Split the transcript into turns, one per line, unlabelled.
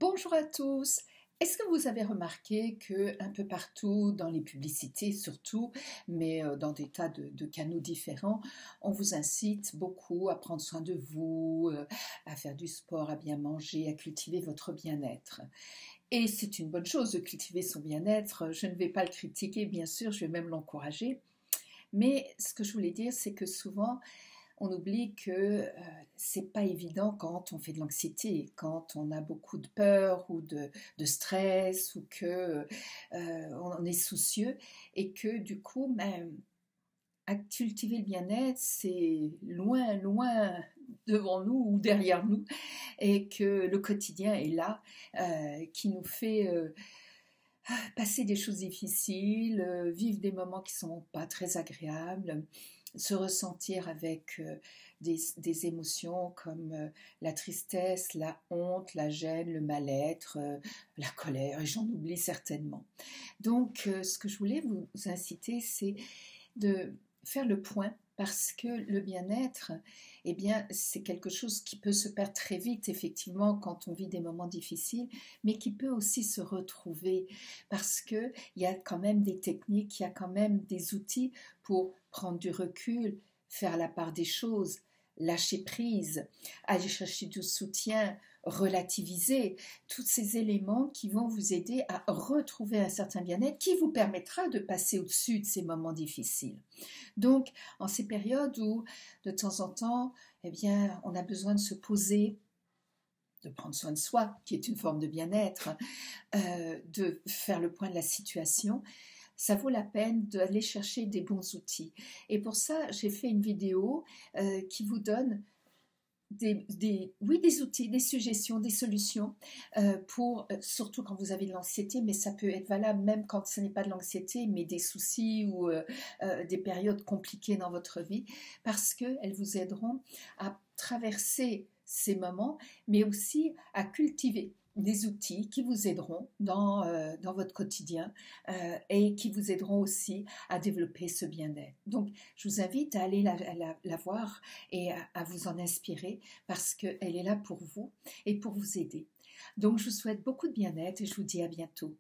Bonjour à tous. Est-ce que vous avez remarqué que un peu partout dans les publicités surtout, mais dans des tas de canaux différents, on vous incite beaucoup à prendre soin de vous, à faire du sport, à bien manger, à cultiver votre bien-être. Et c'est une bonne chose de cultiver son bien-être. Je ne vais pas le critiquer, bien sûr, je vais même l'encourager. Mais ce que je voulais dire, c'est que souvent, on oublie que c'est pas évident quand on fait de l'anxiété, quand on a beaucoup de peur ou de stress ou que on est soucieux et que du coup, à cultiver le bien-être, c'est loin, loin devant nous ou derrière nous et que le quotidien est là, qui nous fait passer des choses difficiles, vivre des moments qui sont pas très agréables, se ressentir avec des émotions comme la tristesse, la honte, la gêne, le mal-être, la colère, et j'en oublie certainement. Donc, ce que je voulais vous inciter, c'est de faire le point parce que le bien-être, eh bien, c'est quelque chose qui peut se perdre très vite, effectivement, quand on vit des moments difficiles, mais qui peut aussi se retrouver parce qu'il y a quand même des techniques, il y a quand même des outils pour prendre du recul, faire la part des choses, lâcher prise, aller chercher du soutien, relativiser, tous ces éléments qui vont vous aider à retrouver un certain bien-être qui vous permettra de passer au-dessus de ces moments difficiles. Donc, en ces périodes où, de temps en temps, eh bien, on a besoin de se poser, de prendre soin de soi, qui est une forme de bien-être, de faire le point de la situation, ça vaut la peine d'aller chercher des bons outils. Et pour ça, j'ai fait une vidéo qui vous donne des outils, des suggestions, des solutions pour, surtout quand vous avez de l'anxiété, mais ça peut être valable même quand ce n'est pas de l'anxiété, mais des soucis ou des périodes compliquées dans votre vie, parce qu'elles vous aideront à traverser ces moments, mais aussi à cultiver des outils qui vous aideront dans votre quotidien et qui vous aideront aussi à développer ce bien-être. Donc, je vous invite à aller la voir et à vous en inspirer parce qu'elle est là pour vous et pour vous aider. Donc, je vous souhaite beaucoup de bien-être et je vous dis à bientôt.